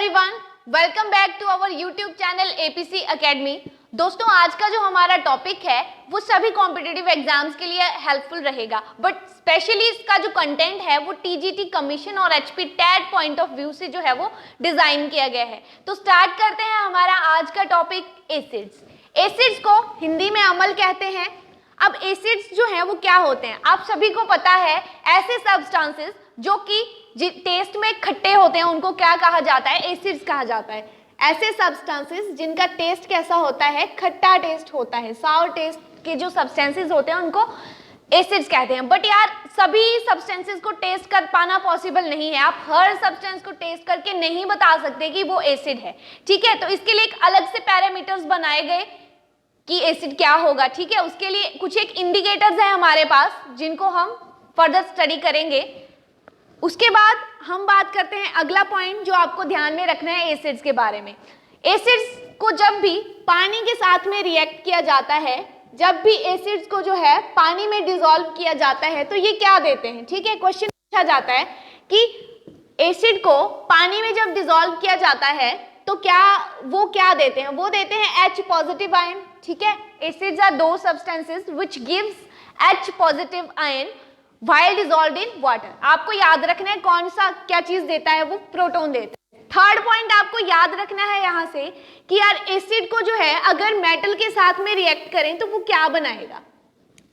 Everyone, welcome back to our YouTube channel APC academy. दोस्तों, आज का जो हमारा टॉपिक है वो सभी कॉम्पिटिटिव एग्जाम्स के लिए हेल्पफुल रहेगा, बट स्पेशली इसका जो कंटेंट है वो टीजीटी कमीशन और HP TET point of view से जो है वो डिजाइन किया गया है। तो स्टार्ट करते हैं हमारा आज का टॉपिक एसिड्स। एसिड्स को हिंदी में अम्ल कहते हैं। अब एसिड्स जो है वो क्या होते हैं, आप सभी को पता है। ऐसे सब्सटेंसेस जो कि टेस्ट में खट्टे होते हैं उनको क्या कहा जाता है, एसिड्स कहा जाता है। ऐसे सब्सटेंसेस जिनका टेस्ट कैसा होता है, खट्टा टेस्ट होता है, सावर टेस्ट के जो सब्सटेंसेस होते हैं उनको एसिड्स कहते हैं। बट यार, सभी सब्सटेंसेस को टेस्ट कर पाना पॉसिबल नहीं है। आप हर सब्सटेंस को टेस्ट करके नहीं बता सकते कि वो एसिड है, ठीक है। तो इसके लिए एक अलग से पैरामीटर्स बनाए गए कि एसिड क्या होगा, ठीक है। उसके लिए कुछ एक इंडिकेटर्स है हमारे पास जिनको हम फर्दर स्टडी करेंगे। उसके बाद हम बात करते हैं अगला पॉइंट जो आपको ध्यान में रखना है एसिड्स के बारे में। एसिड्स को जब भी पानी के साथ में रिएक्ट किया जाता है, जब भी एसिड्स को जो है पानी में डिसॉल्व किया जाता है तो ये क्या देते हैं, ठीक है। क्वेश्चन पूछा जाता है कि एसिड को पानी में जब डिसॉल्व किया जाता है तो क्या देते हैं, वो देते हैं H पॉजिटिव आयन, ठीक है। एसिड्स आर दो substances which gives H positive ion while dissolved in water। आपको याद रखना है कौन सा क्या चीज देता है, वो प्रोटॉन देता है। थर्ड पॉइंट आपको याद रखना है यहाँ से कि यार एसिड को जो है अगर मेटल के साथ में रिएक्ट करें तो वो क्या बनाएगा,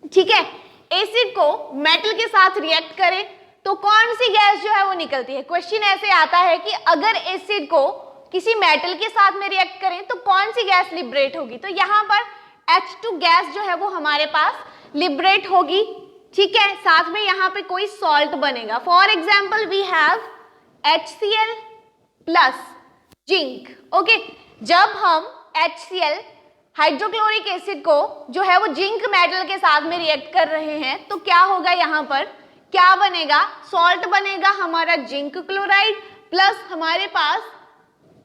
ठीक है। एसिड को मेटल के साथ रिएक्ट करें तो कौन सी गैस जो है वो निकलती है। क्वेश्चन ऐसे आता है कि अगर एसिड को किसी मेटल के साथ में रिएक्ट करें तो कौन सी गैस लिबरेट होगी, तो यहाँ पर H2 गैस जो है वो हमारे पास लिबरेट होगी, ठीक है। साथ में यहाँ पे कोई सॉल्ट बनेगा। For example we have HCl plus zinc, okay. जब हम HCl हाइड्रोक्लोरिक एसिड को जो है वो जिंक मेटल के साथ में रिएक्ट कर रहे हैं तो क्या होगा, यहाँ पर क्या बनेगा, सॉल्ट बनेगा हमारा जिंक क्लोराइड, प्लस हमारे पास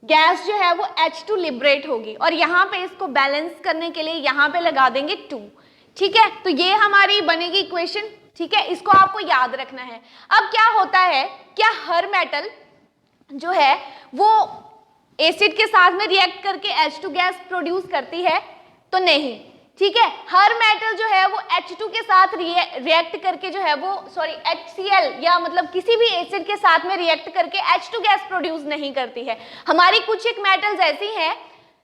गैस जो है वो H2 लिबरेट होगी। और यहाँ पे इसको बैलेंस करने के लिए यहाँ पे लगा देंगे 2, ठीक है। तो ये हमारी बनेगी इक्वेशन, ठीक है। इसको आपको याद रखना है। अब क्या होता है, क्या हर मेटल जो है वो एसिड के साथ में रिएक्ट करके H2 गैस प्रोड्यूस करती है, तो नहीं, ठीक है। हर मेटल जो है वो H2 के साथ रिएक्ट करके जो है वो HCl या मतलब किसी भी एसिड के साथ में रिएक्ट करके H2 गैस प्रोड्यूस नहीं करती है। हमारी कुछ एक मेटल्स ऐसी हैं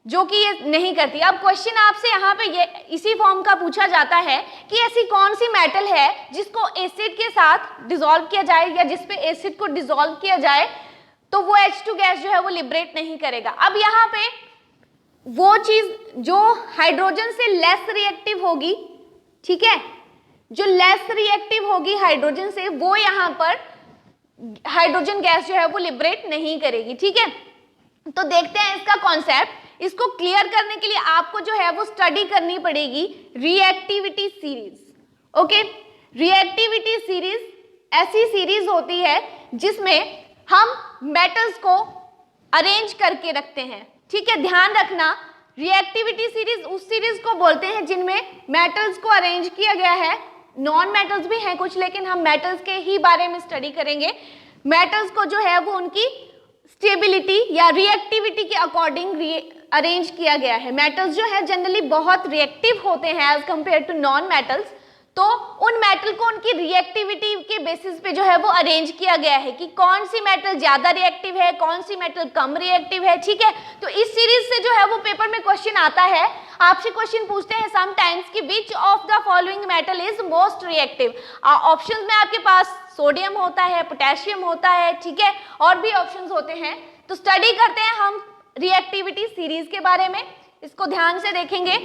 जो कि ये नहीं करती। अब क्वेश्चन आपसे यहाँ पे ये इसी फॉर्म का पूछा जाता है कि ऐसी कौन सी मेटल है जिसको एसिड के साथ डिसॉल्व किया जाए या जिस पे एसिड को डिसॉल्व किया जाए तो वो H2 गैस जो है वो लिबरेट नहीं करेगा। अब यहाँ पे वो चीज जो हाइड्रोजन से लेस रिएक्टिव होगी, ठीक है, जो लेस रिएक्टिव होगी हाइड्रोजन से, वो यहाँ पर हाइड्रोजन गैस जो है वो लिबरेट नहीं करेगी, ठीक है। तो देखते हैं इसका कॉन्सेप्ट। इसको क्लियर करने के लिए आपको जो है वो स्टडी करनी पड़ेगी reactivity series, okay. Reactivity series ऐसी सीरीज होती है जिसमें हम मेटल्स को अरेंज करके रखते हैं, ठीक है। ध्यान रखना, रिएक्टिविटी सीरीज उस सीरीज को बोलते हैं जिनमें मेटल्स को अरेंज किया गया है। नॉन मेटल्स भी हैं कुछ, लेकिन हम मेटल्स के ही बारे में स्टडी करेंगे। मेटल्स को जो है वो उनकी स्टेबिलिटी या रिएक्टिविटी के अकॉर्डिंग अरेंज किया गया है। मेटल्स जो है जनरली बहुत रिएक्टिव होते हैं as compare to non metals, तो उन मेटल को उनकी रिएक्टिविटी के बेसिस पे जो है वो अरेंज किया गया है कि कौन सी मेटल ज्यादा रिएक्टिव है, कौन सी मेटल कम रिएक्टिव है, ठीक है। तो इस सीरीज से जो है वो पेपर में क्वेश्चन आता है। आपसे क्वेश्चन पूछते हैं समटाइम्स कि which of the following metal is most reactive. Options में आपके पास सोडियम होता है, पोटेशियम होता है, ठीक है, और भी ऑप्शंस होते हैं। तो स्टडी करते हैं हम रिएक्टिविटी सीरीज के बारे में, इसको ध्यान से देखेंगे।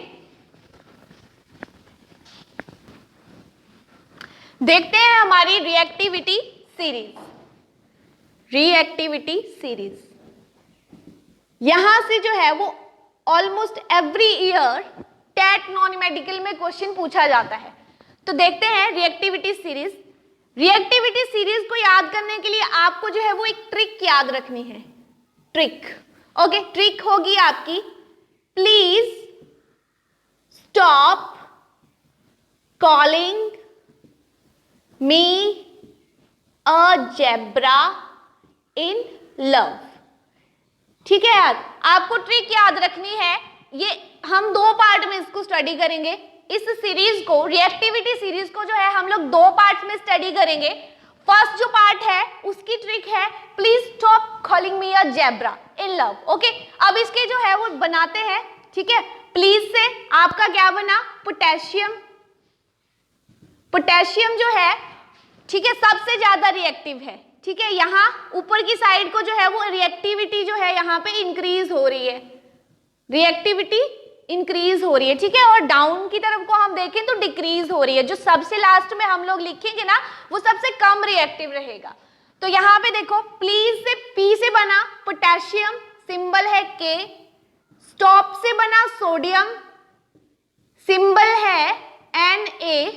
देखते हैं हमारी रिएक्टिविटी सीरीज। रिएक्टिविटी सीरीज यहां से जो है वो almost every year TET non medical में क्वेश्चन पूछा जाता है। तो देखते हैं रिएक्टिविटी सीरीज। रिएक्टिविटी सीरीज को याद करने के लिए आपको जो है वो एक ट्रिक याद रखनी है, ट्रिक, ओके। ट्रिक होगी आपकी, please stop calling me a zebra in love. ठीक है यार, आपको ट्रिक याद रखनी है। ये हम दो पार्ट में इसको स्टडी करेंगे। इस सीरीज को, रिएक्टिविटी सीरीज को जो है हम लोग दो पार्ट्स में स्टडी करेंगे। फर्स्ट जो पार्ट है उसकी ट्रिक है please stop calling me a zebra in love. Okay, अब इसके जो है वो बनाते हैं। ठीक है, प्लीज से आपका क्या बना, पोटेशियम। पोटेशियम जो है, ठीक है, सबसे ज्यादा रिएक्टिव है। ठीक है, यहाँ ऊपर की साइड को जो है वो रिएक्टिविटी जो है यहाँ पे इंक्रीज हो रही है, रिएक्टिविटी इंक्रीज हो रही है। ठीक है, और डाउन की तरफ को हम देखें तो डिक्रीज हो रही है। जो सबसे लास्ट में हम लोग लिखेंगे ना वो सबसे कम रिएक्टिव रहेगा। तो यहाँ पे देखो, प्लीज से पी से बना पोटेशियम, सिंबल है के। स्टॉप से बना सोडियम, सिंबल है Na।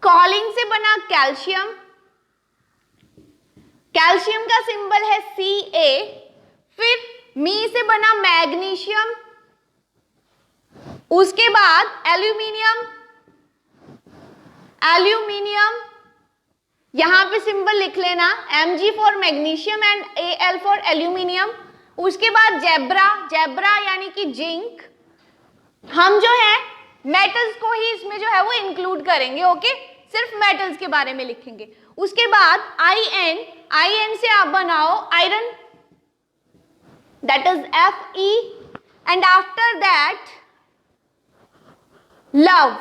कॉलिंग से बना कैल्शियम, कैल्शियम का सिंबल है Ca। फिर मी से बना मैग्नीशियम, उसके बाद एल्यूमिनियम, एल्यूमिनियम यहां पे सिंबल लिख लेना, Mg for magnesium and Al for aluminium. उसके बाद जेब्रा, जेब्रा यानी कि जिंक। हम जो है मेटल्स को ही इसमें जो है वो इंक्लूड करेंगे। ओके, सिर्फ मेटल्स के बारे में लिखेंगे। उसके बाद In, In से आप बनाओ iron, that is Fe। And after that love,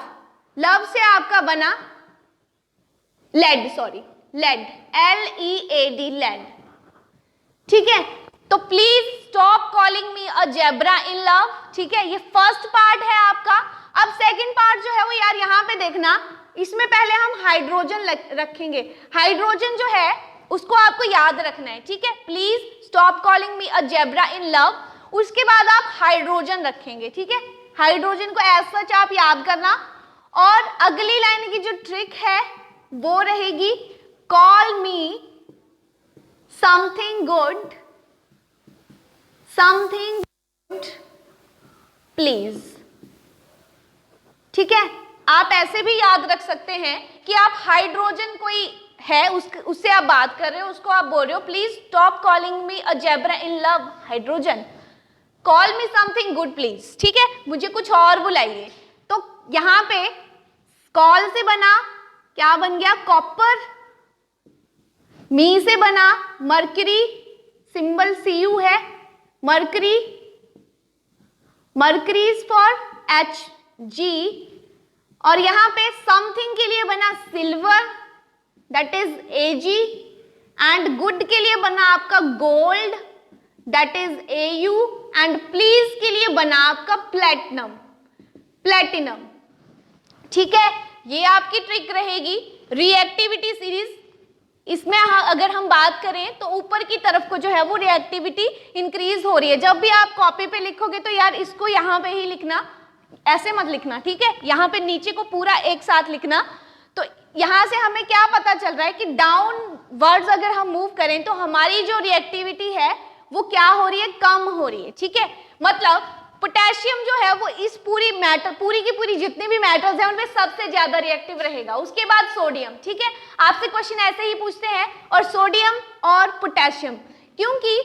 love से आपका बना lead, sorry lead, Lead, lead. ठीक है, तो please stop calling me a zebra in love. ठीक है, ये फर्स्ट पार्ट है आपका। अब सेकंड पार्ट जो है वो यार यहाँ पे देखना, इसमें पहले हम हाइड्रोजन रखेंगे। हाइड्रोजन जो है उसको आपको याद रखना है। ठीक है, please stop calling me a zebra in love. उसके बाद आप हाइड्रोजन रखेंगे। ठीक है, हाइड्रोजन को एज सच आप याद करना। और अगली लाइन की जो ट्रिक है वो रहेगी call me something good, something good please. ठीक है, आप ऐसे भी याद रख सकते हैं कि आप हाइड्रोजन कोई है उससे आप बात कर रहे हो, उसको आप बोल रहे हो please stop calling me a zebra in love, hydrogen, call me something good please. ठीक है, मुझे कुछ और बुलाइए। तो यहां पे कॉल से बना क्या बन गया, कॉपर। मी से बना मर्करी, सिंबल Cu है, mercury, mercury is for Hg। और यहां पे समथिंग के लिए बना silver, that is Ag। And good के लिए बना आपका gold, that is Au। And please के लिए बना आपका प्लेटिनम, प्लेटिनम। ठीक है, ये आपकी ट्रिक रहेगी रिएक्टिविटी सीरीज। इसमें अगर हम बात करें तो ऊपर की तरफ को जो है वो रिएक्टिविटी इंक्रीज हो रही है। जब भी आप कॉपी पे लिखोगे तो यार इसको यहाँ पे ही लिखना, ऐसे मत लिखना। ठीक है, यहाँ पे नीचे को पूरा एक साथ लिखना। तो यहाँ से हमें क्या पता चल रहा है कि डाउन वर्ड्स अगर हम मूव करें तो हमारी जो रिएक्टिविटी है वो क्या हो रही है, कम हो रही है। ठीक है, मतलब पोटेशियम जो है वो इस पूरी मेटल, पूरी की पूरी जितनी भी मेटल्स हैं उनमें सबसे ज्यादा रिएक्टिव रहेगा। उसके बाद सोडियम। ठीक है, आपसे क्वेश्चन ऐसे ही पूछते हैं, और सोडियम और पोटेशियम, क्योंकि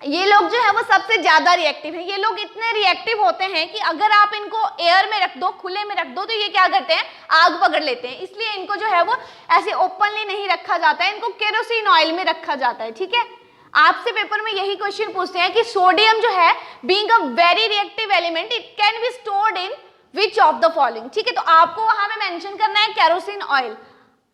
ये लोग जो है वो सबसे ज्यादा रिएक्टिव हैं। ये लोग इतने रिएक्टिव होते हैं कि अगर आप इनको एयर में रख दो, खुले में रख दो, तो ये क्या करते हैं, आग पकड़ लेते हैं। इसलिए इनको जो है वो ऐसे ओपनली नहीं रखा जाता है, इनको केरोसिन ऑयल में रखा जाता है। ठीक है, आपसे पेपर में यही क्वेश्चन पूछते हैं कि सोडियम जो है being a very reactive element, it can be stored in which of the following. ठीक है, तो आपको वहां पे मेंशन करना है केरोसिन ऑयल।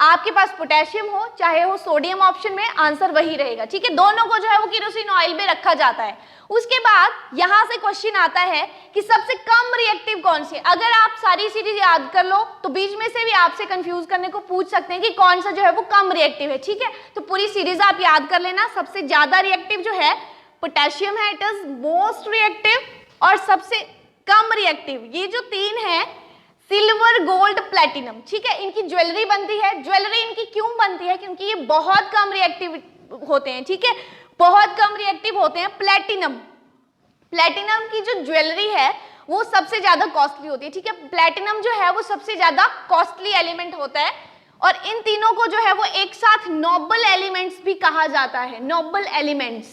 आपके पास पोटेशियम हो चाहे हो सोडियम, ऑप्शन में आंसर वही रहेगा। ठीक है, दोनों को जो है वो केरोसिन ऑयल में रखा जाता है। उसके बाद यहां से क्वेश्चन आता है कि सबसे कम रिएक्टिव कौन सी है। अगर आप सारी सीरीज याद कर लो तो बीच में से भी आपसे कंफ्यूज करने को पूछ सकते हैं कि कौन सा जो है वो कम रिएक्टिव है। ठीक है, तो पूरी सीरीज आप याद कर लेना। सबसे ज्यादा रिएक्टिव जो है पोटेशियम है, इट इज मोस्ट रिएक्टिव। और सबसे कम रिएक्टिव ये जो तीन है, सिल्वर, गोल्ड, प्लेटिनम। ठीक है, इनकी ज्वेलरी बनती है। ज्वेलरी इनकी क्यों बनती है, क्योंकि ये बहुत कम रिएक्टिव होते हैं। ठीक है, बहुत कम रिएक्टिव होते हैं। प्लेटिनम, प्लेटिनम की जो ज्वेलरी है वो सबसे ज्यादा कॉस्टली होती है। ठीक है, प्लेटिनम जो है वो सबसे ज्यादा कॉस्टली एलिमेंट होता है। और इन तीनों को जो है वो एक साथ नोबल एलिमेंट्स भी कहा जाता है, नोबल एलिमेंट्स।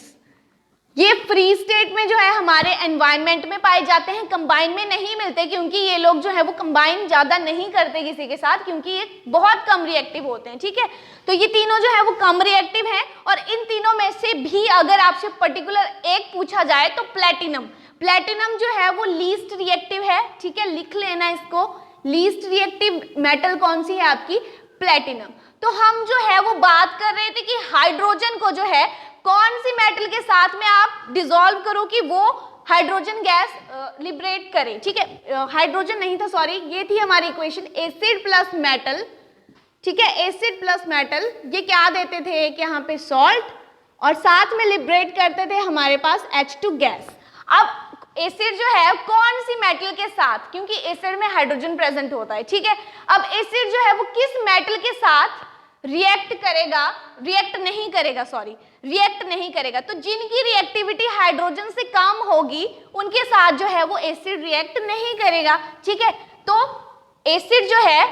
ये फ्री स्टेट में जो है हमारे एनवायरनमेंट में पाए जाते हैं, कंबाइन में नहीं मिलते, क्योंकि ये लोग जो है वो कंबाइन ज्यादा नहीं करते किसी के साथ, क्योंकि ये बहुत कम रिएक्टिव होते हैं। ठीक है, तो ये तीनों जो है वो कम रिएक्टिव हैं, और इन तीनों में से भी अगर आपसे पर्टिकुलर एक पूछा जाए तो प्लेटिनम, प्लेटिनम जो है वो लीस्ट रिएक्टिव है। ठीक है, लिख लेना इसको, लीस्ट रिएक्टिव मेटल कौन सी है आपकी, प्लेटिनम। तो हम जो है वो बात कर रहे थे कि हाइड्रोजन को जो है कौन सी मेटल के साथ में आप डिसॉल्व करो कि वो हाइड्रोजन गैस लिबरेट करे। ठीक है, हाइड्रोजन नहीं था, सॉरी, ये थी हमारी इक्वेशन, एसिड प्लस मेटल। ठीक है, एसिड प्लस मेटल, ये क्या देते थे, एक यहाँ पे सॉल्ट, और साथ में लिबरेट करते थे हमारे पास H2 गैस। अब एसिड जो है कौन सी मेटल के साथ, क्योंकि एसिड में हाइड्रोजन प्रेजेंट होता है। ठीक है, अब एसिड जो है वो किस मेटल के साथ रिएक्ट करेगा, रिएक्ट नहीं करेगा, तो जिनकी रिएक्टिविटी हाइड्रोजन से कम होगी उनके साथ जो है वो एसिड रिएक्ट नहीं करेगा। ठीक है, तो एसिड जो है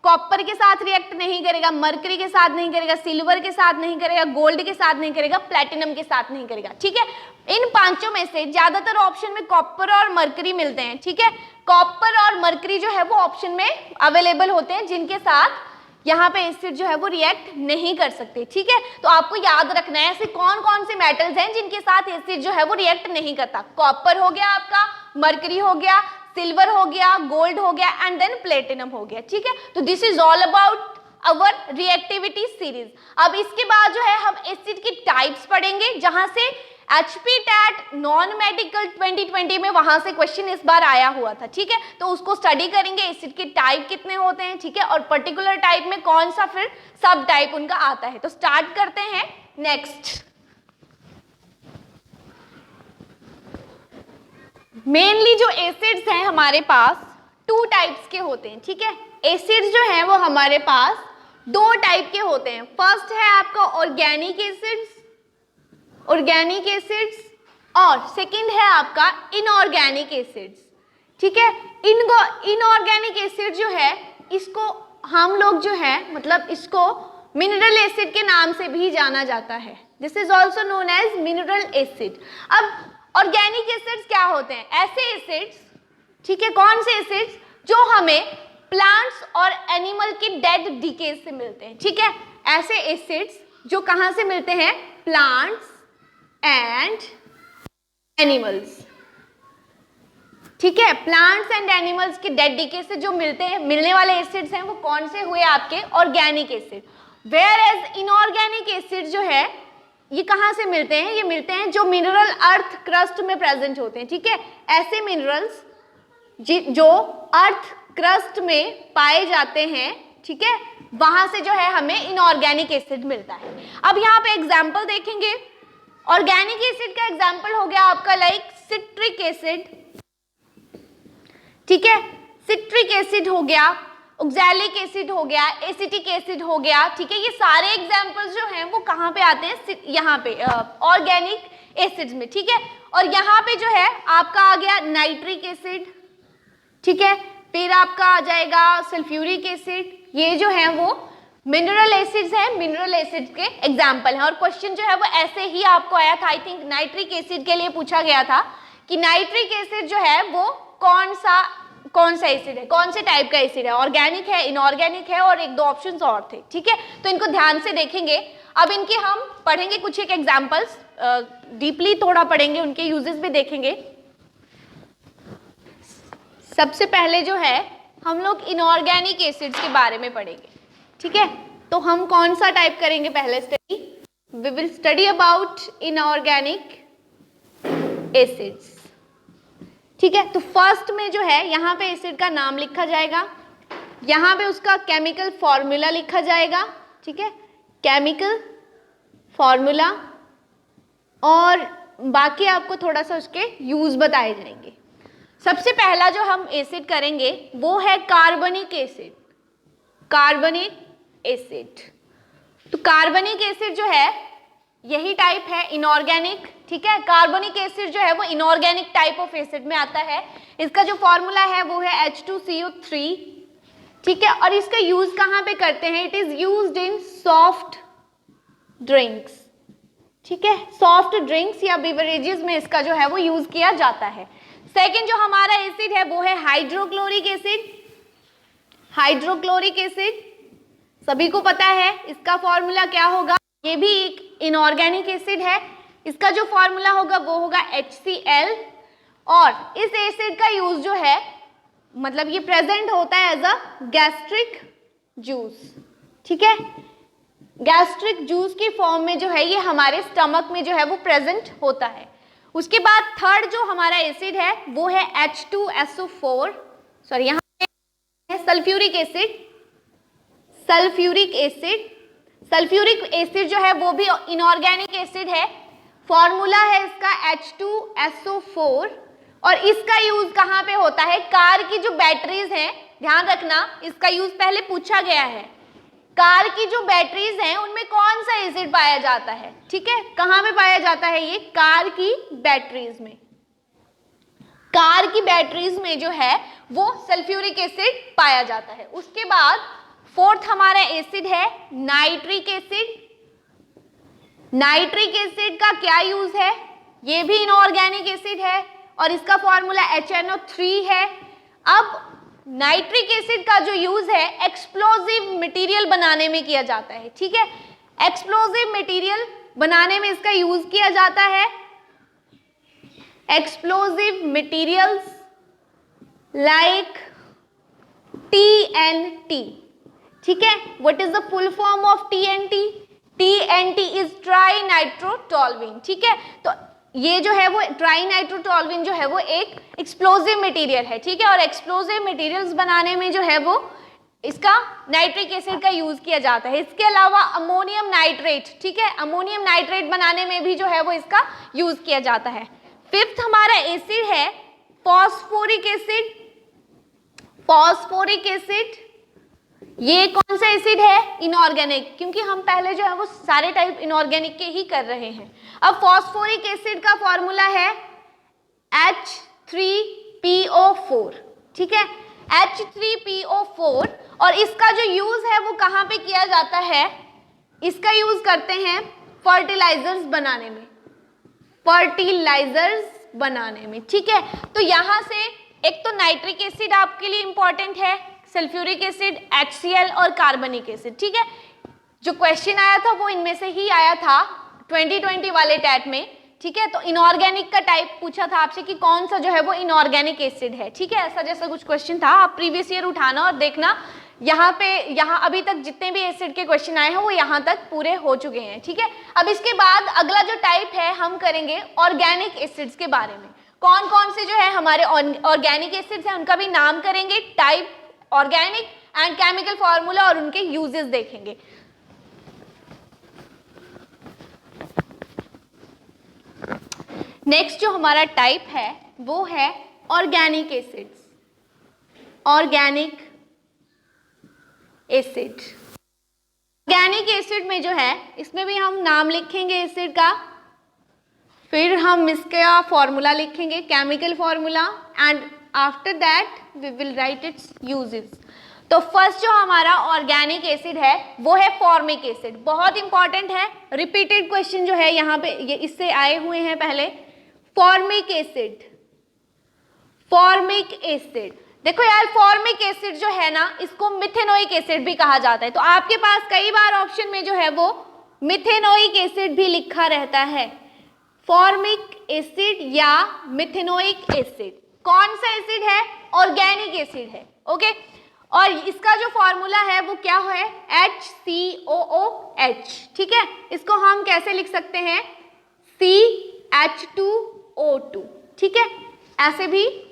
कॉपर के साथ रिएक्ट नहीं करेगा, मरकरी के साथ नहीं करेगा, सिल्वर के साथ नहीं करेगा, गोल्ड के साथ नहीं करेगा, प्लैटिनम के साथ नहीं करेगा। ठीक है, इन पांचों में से ज्यादातर ऑप्शन में कॉपर और मरकरी मिलते हैं। ठीक है, कॉपर और मरकरी जो है वो ऑप्शन में अवेलेबल होते हैं, जिनके साथ यहाँ पे एसिड जो है वो रिएक्ट नहीं कर सकते। ठीक है, तो आपको याद रखना है ऐसे कौन कौन से मेटल्स हैं जिनके साथ एसिड जो है वो रिएक्ट नहीं करता। कॉपर हो गया आपका, मरकरी हो गया, सिल्वर हो गया, गोल्ड हो गया, एंड देन प्लेटिनम हो गया। ठीक है, तो this is all about our reactivity series. अब इसके बाद जो है हम एसिड की टाइप्स पढ़ेंगे, जहां से HPTAT नॉन मेडिकल 2020 में वहां से क्वेश्चन इस बार आया हुआ था। ठीक है, तो उसको स्टडी करेंगे, एसिड के टाइप कितने होते हैं। ठीक है, और पर्टिकुलर टाइप में कौन सा फिर सब टाइप उनका आता है। तो स्टार्ट करते हैं। नेक्स्ट, मेनली जो एसिड्स हैं हमारे पास 2 टाइप्स के होते हैं। ठीक है, एसिड्स जो हैं वो हमारे पास 2 टाइप के होते हैं। फर्स्ट है आपका ऑर्गेनिक एसिड्स, और सेकंड है आपका इनऑर्गेनिक एसिड्स। ठीक है, इनऑर्गेनिक एसिड जो है इसको हम लोग जो है मतलब इसको मिनरल एसिड के नाम से भी जाना जाता है। This is also known as mineral acid. अब ऑर्गेनिक एसिड्स क्या होते हैं, ऐसे एसिड्स, ठीक है, कौन से एसिड्स जो हमें प्लांट्स और एनिमल की डेड डीकेज से मिलते हैं। ठीक है, ऐसे एसिड्स जो कहां से मिलते हैं, प्लांट्स एंड एनिमल्स। ठीक है, प्लांट्स एंड एनिमल्स की डेड डीके से जो मिलने वाले एसिड्स हैं वो कौन से हुए आपके, organic acid. Whereas inorganic acid जो है ये कहां से मिलते हैं, ये मिलते हैं जो मिनरल अर्थ क्रस्ट में प्रेजेंट होते हैं। ठीक है, ऐसे मिनरल्स जो अर्थ क्रस्ट में पाए जाते हैं, ठीक है, वहां से जो है हमें इनऑर्गेनिक एसिड मिलता है। अब यहाँ पे एग्जाम्पल देखेंगे, ऑर्गेनिक एसिड का एग्जाम्पल हो गया आपका लाइक सिट्रिक एसिड। ठीक है, सिट्रिक एसिड हो गया, ऑक्सैलिक एसिड हो गया, एसिटिक एसिड हो गया। ठीक है, ये सारे एग्जाम्पल्स जो हैं वो कहाँ पे आते हैं, यहाँ पे ऑर्गेनिक एसिड्स में। ठीक है, और यहाँ पे जो है आपका आ गया नाइट्रिक एसिड। ठीक है, फिर आपका आ जाएगा सल्फ्यूरिक एसिड। ये जो है वो मिनरल एसिड्स हैं, मिनरल एसिड के एग्जाम्पल हैं। और क्वेश्चन जो है वो ऐसे ही आपको आया था, आई थिंक नाइट्रिक एसिड के लिए पूछा गया था कि नाइट्रिक एसिड जो है वो कौन सा एसिड है, कौन से टाइप का एसिड है, ऑर्गेनिक है, इनऑर्गेनिक है, और 1-2 ऑप्शंस और थे। ठीक है, तो इनको ध्यान से देखेंगे। अब इनके हम पढ़ेंगे कुछ एक एग्जाम्पल्स, डीपली थोड़ा पढ़ेंगे, उनके यूजेस भी देखेंगे। सबसे पहले जो है हम लोग इनऑर्गेनिक एसिड्स के बारे में पढ़ेंगे। ठीक है, तो हम कौन सा टाइप करेंगे पहले study, we will study about inorganic acids. ठीक है, तो फर्स्ट में जो है यहाँ पे एसिड का नाम लिखा जाएगा, यहाँ पे उसका केमिकल फॉर्मूला लिखा जाएगा। ठीक है, केमिकल फॉर्मूला, और बाकी आपको थोड़ा सा उसके यूज बताए जाएंगे। सबसे पहला जो हम एसिड करेंगे वो है कार्बनिक एसिड। कार्बनिक एसिड, तो कार्बनिक एसिड जो है यही टाइप है इनऑर्गेनिक। ठीक है, कार्बनिक एसिड जो है वो इनऑर्गेनिक टाइप ऑफ एसिड में आता है। इसका जो फॉर्मूला है वो है H2CO3। ठीक है, और इसका यूज कहाँ पे करते हैं, it is used in soft drinks. ठीक है, सॉफ्ट ड्रिंक्स या बिवरेजेस में इसका जो है वो यूज किया जाता है। सेकेंड जो हमारा एसिड है वो है हाइड्रोक्लोरिक एसिड। हाइड्रोक्लोरिक एसिड सभी को पता है इसका फॉर्मूला क्या होगा, ये भी एक इनऑर्गेनिक एसिड है। इसका जो फॉर्मूला होगा वो होगा HCl, और इस एसिड का यूज जो है मतलब ये प्रेजेंट होता है एज अ गैस्ट्रिक जूस। ठीक है, गैस्ट्रिक जूस की फॉर्म में जो है ये हमारे स्टमक में जो है वो प्रेजेंट होता है। उसके बाद थर्ड जो हमारा एसिड है वो है H2SO4, सॉरी यहाँ पे sulphuric acid. Sulphuric acid, sulphuric acid जो है वो भी इनऑर्गेनिक एसिड है। फॉर्मूला है इसका H2SO4, और इसका यूज कहाँ पे होता है, कार की जो बैटरीज हैं, ध्यान रखना इसका यूज पहले पूछा गया है। कार की जो बैटरीज हैं उनमें कौन सा एसिड पाया जाता है, ठीक है, कहां पे पाया जाता है ये, कार की बैटरीज में। कार की बैटरीज में जो है वो सल्फ्यूरिक एसिड पाया जाता है। उसके बाद फोर्थ हमारा एसिड है नाइट्रिक एसिड। नाइट्रिक एसिड का क्या यूज है, ये भी इनऑर्गेनिक एसिड है और इसका फॉर्मूला HNO3 है। अब नाइट्रिक एसिड का जो यूज है एक्सप्लोजिव मटेरियल बनाने में किया जाता है। ठीक है, एक्सप्लोजिव मटेरियल बनाने में इसका यूज किया जाता है। Explosive materials like TNT। ठीक है, what is the full form of TNT? TNT is trinitrotoluene. ठीक है, तो ये जो है वो ट्राई नाइट्रोटोल्यूइन जो है वो एक एक्सप्लोजिव मटेरियल है। ठीक है, और एक्सप्लोजिव मटेरियल्स बनाने में जो है वो इसका नाइट्रिक एसिड का यूज किया जाता है। इसके अलावा अमोनियम नाइट्रेट, ठीक है, अमोनियम नाइट्रेट बनाने में भी जो है वो इसका यूज किया जाता है। फिफ्थ हमारा एसिड है फॉस्फोरिक एसिड। फॉस्फोरिक एसिड ये कौन सा एसिड है, इनऑर्गेनिक, क्योंकि हम पहले जो है वो सारे टाइप इनऑर्गेनिक के ही कर रहे हैं। अब फॉस्फोरिक एसिड का फॉर्मूला है H3PO4। ठीक है, H3PO4, और इसका जो यूज है वो कहां पे किया जाता है, इसका यूज करते हैं फर्टिलाइजर्स बनाने में। फर्टिलाइजर्स बनाने में, ठीक है। तो यहां से एक तो नाइट्रिक एसिड आपके लिए इंपॉर्टेंट है, सल्फ्यूरिक एसिड, HCl और कार्बनिक एसिड। ठीक है, जो क्वेश्चन आया था वो इनमें से ही आया था 2020 वाले टैट में। ठीक है, तो इनऑर्गेनिक का टाइप पूछा था आपसे कि कौन सा जो है वो इनऑर्गेनिक एसिड है। ठीक है, ऐसा जैसा कुछ क्वेश्चन था, आप प्रीवियस ईयर उठाना और देखना। यहाँ अभी तक जितने भी एसिड के क्वेश्चन आए हैं वो यहाँ तक पूरे हो चुके हैं। ठीक है, अब इसके बाद अगला जो टाइप है हम करेंगे ऑर्गेनिक एसिड्स के बारे में। कौन कौन से जो है हमारे ऑर्गेनिक एसिड्स हैं उनका भी नाम करेंगे, type, organic and chemical formula और उनके यूजेस देखेंगे। नेक्स्ट जो हमारा टाइप है वो है organic acids. Organic acid, organic acid में जो है इसमें भी हम नाम लिखेंगे एसिड का, फिर हम इसका फॉर्मूला लिखेंगे, chemical formula, and after that we will write its uses. तो फर्स्ट जो हमारा ऑर्गेनिक एसिड है वो है फॉर्मिक एसिड। बहुत इंपॉर्टेंट है, रिपीटेड क्वेश्चन जो है यहाँ पे ये इससे आए हुए हैं पहले। फॉर्मिक एसिड, फॉर्मिक एसिड, देखो यार फॉर्मिक एसिड जो है ना इसको मिथेनोइक एसिड भी कहा जाता है। तो आपके पास कई बार ऑप्शन में जो है वो मिथेनोइक एसिड भी लिखा रहता है। फॉर्मिक एसिड या मिथेनोइक एसिड कौन सा एसिड है, ऑर्गेनिक एसिड है। ओके, और इसका जो फॉर्मूला है वो क्या है, HCOOH। ठीक है, इसको हम कैसे लिख सकते हैं, CH2O2। ठीक है, ऐसे भी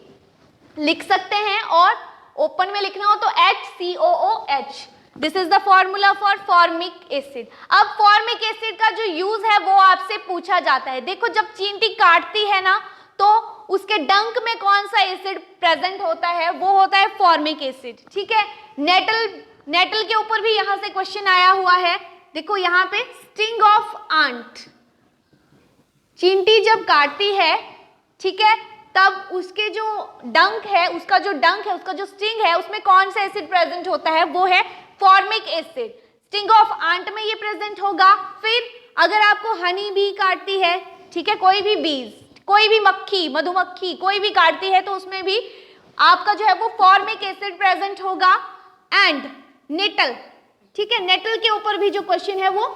लिख सकते हैं, और ओपन में लिखना हो तो HCOOH। This is the formula for formic acid. अब फॉर्मिक एसिड का जो यूज है वो आपसे पूछा जाता है। देखो जब चींटी काटती है ना तो उसके डंक में कौन सा एसिड प्रेजेंट होता है, वो होता है फॉर्मिक एसिड। ठीक है, नेटल के ऊपर भी यहां से क्वेश्चन आया हुआ है। देखो यहाँ पे स्टिंग ऑफ आंट, चींटी जब काटती है, ठीक है, तब उसके जो डंक है, उसका जो स्टिंग है उसमें कौन सा एसिड प्रेजेंट होता है, वो है formic acid. Sting of ant में ये प्रेजेंट होगा। फिर अगर आपको हनी बी काटती है, ठीक है, कोई भी बीज, कोई भी मक्खी, मधुमक्खी कोई भी काटती है, तो उसमें भी आपका जो है वो फॉर्मिक एसिड प्रेजेंट होगा। एंड नेटल, ठीक है, नेटल के ऊपर भी जो क्वेश्चन है वो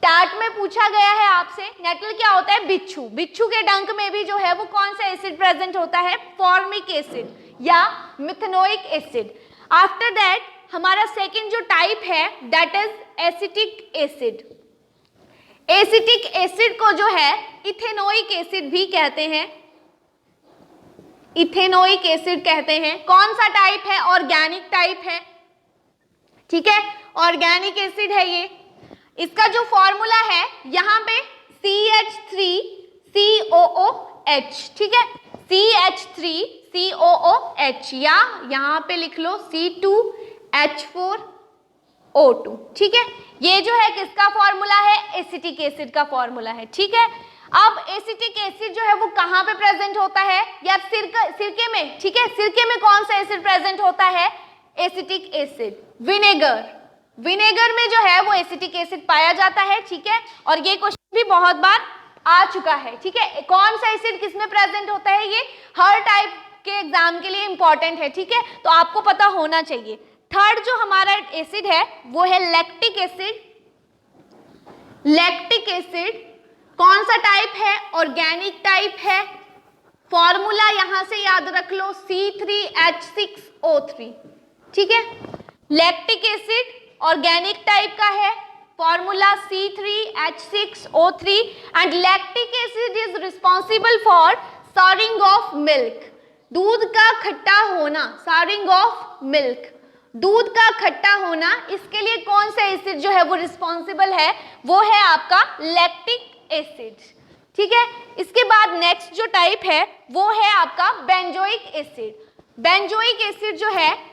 टैट में पूछा गया है आपसे। नेटल क्या होता है? बिच्छू। बिच्छू के डंक में भी जो है वो कौन सा एसिड प्रेजेंट होता है? फॉर्मिक एसिड या मिथेनोइक एसिड। आफ्टर दैट हमारा सेकंड जो टाइप है that is acetic acid. Acetic acid को जो है इथेनोइक एसिड भी कहते हैं, इथेनोइक एसिड कहते हैं। कौन सा टाइप है? ऑर्गेनिक टाइप है, ठीक है, ऑर्गेनिक एसिड है ये। इसका जो फॉर्मूला है यहाँ पे CH3COOH, ठीक है, CH3COOH या यहाँ पे लिख लो C2H4O2, ठीक है। ये जो है किसका फॉर्मूला है? एसिटिक एसिड का फॉर्मूला है, ठीक है। अब एसिटिक एसिड जो है वो कहाँ पे प्रेजेंट होता है? या सिरके में, ठीक है, सिरके में कौन सा एसिड प्रेजेंट होता है? Acetic acid. विनेगर, विनेगर में जो है वो एसिटिक एसिड पाया जाता है, ठीक है। और ये क्वेश्चन भी बहुत बार आ चुका है, ठीक है। कौन सा एसिड किसमें प्रेजेंट होता है? ये हर टाइप के एग्जाम के लिए इंपॉर्टेंट है, ठीक है, तो आपको पता होना चाहिए। थर्ड जो हमारा एसिड है वो है लैक्टिक एसिड। लैक्टिक एसिड कौन सा टाइप है? ऑर्गेनिक टाइप है। फॉर्मूला यहां से याद रख लो C3H6O3, ठीक है। लैक्टिक एसिड ऑर्गेनिक टाइप का है, formula C3H6O3 and lactic acid is responsible for souring of milk. दूध का खट्टा होना, साउरिंग ऑफ मिल्क, दूध का खट्टा होना, इसके लिए कौन सा एसिड जो है वो रिस्पॉन्सिबल है? वो है आपका लैक्टिक एसिड, ठीक है। इसके बाद नेक्स्ट जो टाइप है वो है आपका बेंजोइक एसिड। बेंजोइक एसिड जो है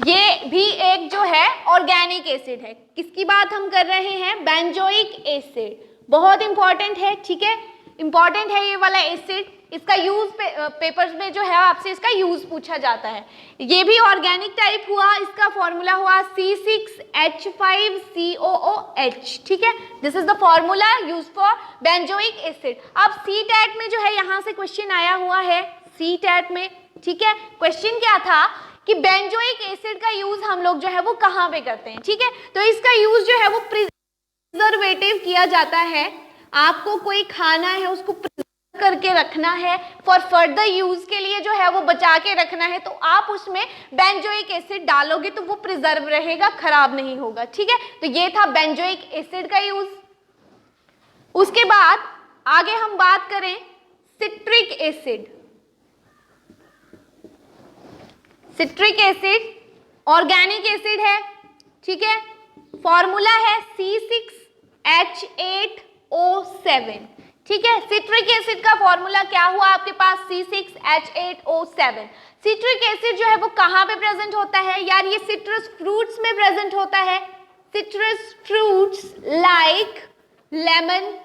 ये भी एक जो है ऑर्गेनिक एसिड है। किसकी बात हम कर रहे हैं? बेंजोइक एसिड, बहुत इंपॉर्टेंट है, ठीक है, इंपॉर्टेंट है ये वाला एसिड। इसका यूज पेपर्स में जो है आपसे इसका यूज पूछा जाता है। ये भी ऑर्गेनिक टाइप हुआ, इसका फॉर्मूला हुआ C6H5COOH, ठीक है, this is the formula use for benzoic acid. अब सी टैट में जो है यहाँ से क्वेश्चन आया हुआ है, सी टैट में, ठीक है, क्वेश्चन क्या था कि बेंजोइक एसिड का यूज हम लोग जो है वो कहाँ पे करते हैं, ठीक है, तो इसका यूज जो है वो प्रिजर्वेटिव किया जाता है। आपको कोई खाना है उसको करके रखना है, फॉर फर्दर यूज के लिए जो है वो बचा के रखना है, तो आप उसमें बेंजोइक एसिड डालोगे तो वो प्रिजर्व रहेगा, खराब नहीं होगा, ठीक है। तो ये था बेंजोइक एसिड का यूज। उसके बाद आगे हम बात करें citric acid. Citric acid organic acid है, ठीक है, फॉर्मूला है C6H8O7, ठीक है। सिट्रिक एसिड का फॉर्मूला क्या हुआ आपके पास? C6H8O7। सिट्रिक एसिड जो है वो कहाँ पे प्रेजेंट होता है? यार ये सिट्रस फ्रूट्स में प्रेजेंट होता है। सिट्रस फ्रूट्स लाइक लेमन,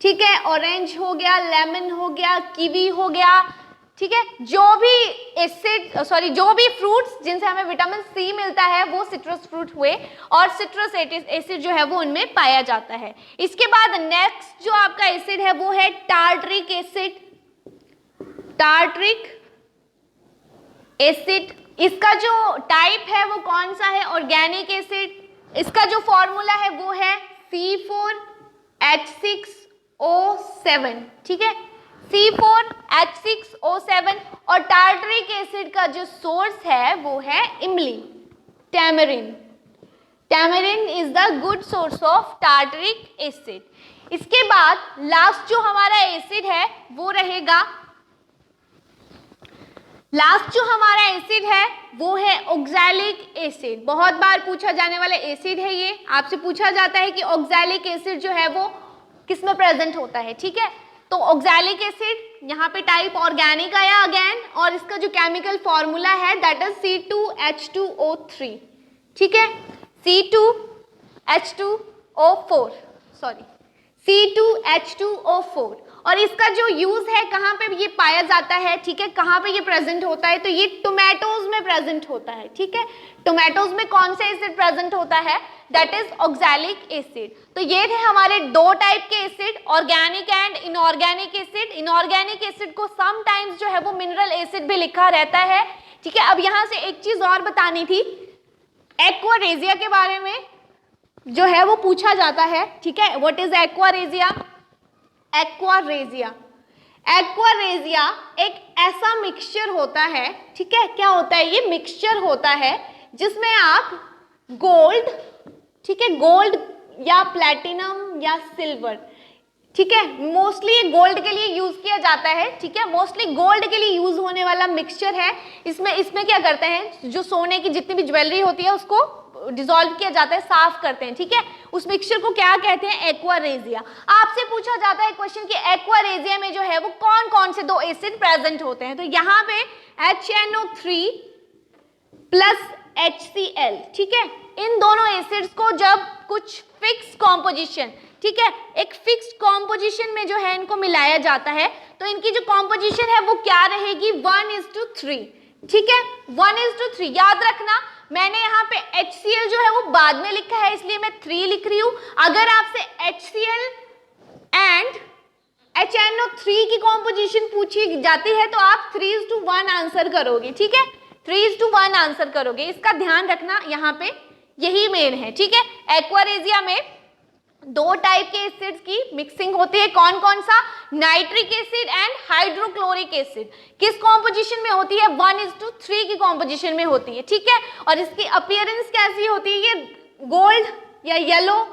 ठीक है, ऑरेंज हो गया, लेमन हो गया, कीवी हो गया, ठीक है, जो भी एसिड जो भी फ्रूट्स जिनसे हमें विटामिन सी मिलता है वो सिट्रस फ्रूट हुए, और सिट्रस एसिड जो है वो उनमें पाया जाता है। इसके बाद नेक्स्ट जो आपका एसिड है वो है टार्टरिक एसिड। टार्टरिक एसिड, इसका जो टाइप है वो कौन सा है? Organic acid. इसका जो फॉर्मूला है वो है C4H6O7, ठीक है, C4H6O7। और टार्टरिक एसिड का जो सोर्स है वो है इमली, tamarind. Tamarind is the good source of tartaric acid. इसके बाद लास्ट जो हमारा एसिड है वो रहेगा, लास्ट जो हमारा एसिड है वो है ऑक्सैलिक एसिड। बहुत बार पूछा जाने वाला एसिड है ये, आपसे पूछा जाता है कि ऑक्सैलिक एसिड जो है वो किसमें प्रेजेंट होता है, ठीक है। तो ऑक्सैलिक एसिड यहाँ पे टाइप ऑर्गेनिक आया अगेन, और इसका जो केमिकल फॉर्मूला है दैट इज C2H2O3, ठीक है, C2H2O4, सॉरी C2H2O4। और इसका जो यूज है कहाँ पे ये पाया जाता है, ठीक है, कहाँ पे ये प्रेजेंट होता है, तो ये टोमेटोज में प्रेजेंट होता है, ठीक है। टोमेटोज में कौन सा एसिड प्रेजेंट होता है, दैट इज ऑक्सैलिक एसिड। तो ये थे हमारे दो टाइप के acid, organic and inorganic acid. Inorganic acid को समटाइम्स जो है वो मिनरल एसिड भी लिखा रहता है, ठीक है। अब यहाँ से एक चीज और बतानी थी, एक्वारेजिया के बारे में जो है वो पूछा जाता है, ठीक है। What is aqua regia? Aqua regia, aqua regia एक ऐसा मिक्सचर होता है, ठीक है। क्या होता है? ये मिक्सचर होता है जिसमें आप गोल्ड, ठीक है, गोल्ड या प्लैटिनम या सिल्वर, ठीक है, मोस्टली ये गोल्ड के लिए यूज किया जाता है, ठीक है, मोस्टली गोल्ड के लिए यूज होने वाला मिक्सचर है। इसमें क्या करते हैं, जो सोने की जितनी भी ज्वेलरी होती है उसको डिसॉल्व किया जाता है, साफ करते हैं, ठीक है। उस मिक्सचर को क्या कहते हैं? एक्वारेजिया। आपसे पूछा जाता है क्वेश्चन कि एक्वारेजिया में जो है वो कौन कौन से दो एसिड प्रेजेंट होते हैं, तो यहाँ पे HNO3 प्लस HCl, ठीक है। इन दोनों एसिड्स को जब कुछ फिक्स कॉम्पोजिशन, ठीक है, एक फिक्स्ड कॉम्पोजिशन में जो है इनको मिलाया जाता है, तो इनकी जो कॉम्पोजिशन है वो क्या रहेगी? 1:3, ठीक है, 1:3। याद रखना, मैंने यहाँ पे HCl जो है वो बाद में लिखा है, इसलिए मैं 3 लिख रही हूं। अगर आपसे HCl एंड HNO3 की कॉम्पोजिशन पूछी जाती है तो आप 3:1 आंसर करोगे, ठीक है, 3:1 आंसर करोगे। इसका ध्यान रखना, यहाँ पे यही मेन है, ठीक है। एक्वारेजिया में दो टाइप के एसिड्स की मिक्सिंग होती है, कौन कौन सा? Nitric acid and hydrochloric acid. किस कॉम्पोजिशन में होती है? 1:3 की कॉम्पोजिशन में होती है, ठीक है। और इसकी अपीयरेंस कैसी होती है? ये गोल्ड या yellow,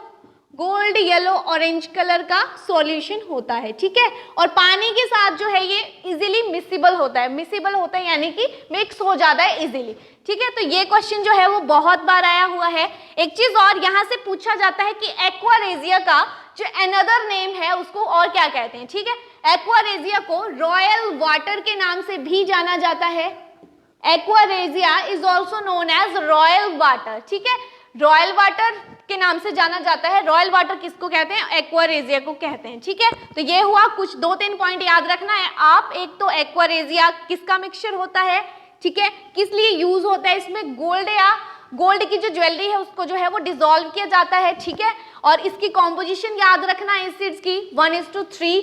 gold yellow orange colour का सॉल्यूशन होता है, ठीक है। और पानी के साथ जो है ये इजीली मिसिबल होता है, मिसिबल होता है यानी कि मिक्स हो जाता है इजीली, ठीक है। तो ये क्वेश्चन जो है वो बहुत बार आया हुआ है। एक चीज और यहाँ से पूछा जाता है कि एक्वारेजिया का जो अनदर नेम है उसको और क्या कहते हैं, ठीक है। एक्वारेजिया को रॉयल वाटर के नाम से भी जाना जाता है। Aqua regia is also known as royal water, ठीक है, रॉयल वाटर के नाम से जाना जाता है। रॉयल वाटर किसको कहते हैं? एक्वारेजिया को कहते हैं, ठीक है। तो ये हुआ कुछ 2-3 पॉइंट याद रखना है आप। एक तो एक्वारेजिया किसका मिक्सचर होता है, ठीक है, किस लिए यूज होता है, इसमें गोल्ड या गोल्ड की जो ज्वेलरी है उसको जो है वो डिसॉल्व किया जाता है, ठीक है। और इसकी कॉम्पोजिशन याद रखना एसिड्स की 1:3,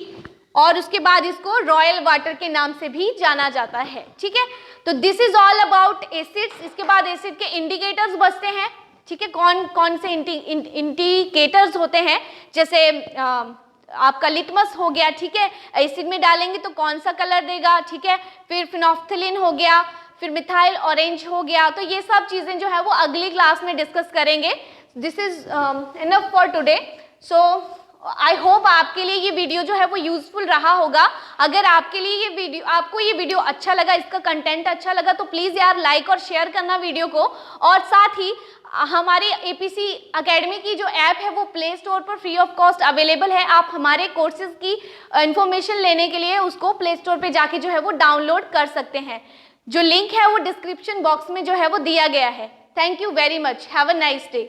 और उसके बाद इसको रॉयल वाटर के नाम से भी जाना जाता है, ठीक है। तो this is all about acids. इसके बाद एसिड के इंडिकेटर्स बचते हैं, ठीक है, कौन कौन से इंडिकेटर्स होते हैं, जैसे आपका लिटमस हो गया, ठीक है, एसिड में डालेंगे तो कौन सा कलर देगा, ठीक है। फिर फिनोफ्थिलीन हो गया, फिर मिथाइल ऑरेंज हो गया। तो ये सब चीजें जो है वो अगली क्लास में डिस्कस करेंगे। This is enough for today. So I hope आपके लिए ये वीडियो जो है वो यूजफुल रहा होगा। अगर आपके लिए ये वीडियो, आपको ये वीडियो अच्छा लगा, इसका कंटेंट अच्छा लगा, तो प्लीज़ यार लाइक और शेयर करना वीडियो को। और साथ ही हमारे एपीसी एकेडमी की जो ऐप है वो प्ले स्टोर पर फ्री ऑफ कॉस्ट अवेलेबल है। आप हमारे कोर्सेज की इंफॉर्मेशन लेने के लिए उसको प्ले स्टोर पे जाके जो है वो डाउनलोड कर सकते हैं। जो लिंक है वो डिस्क्रिप्शन बॉक्स में जो है वो दिया गया है। Thank you very much. Have a nice day.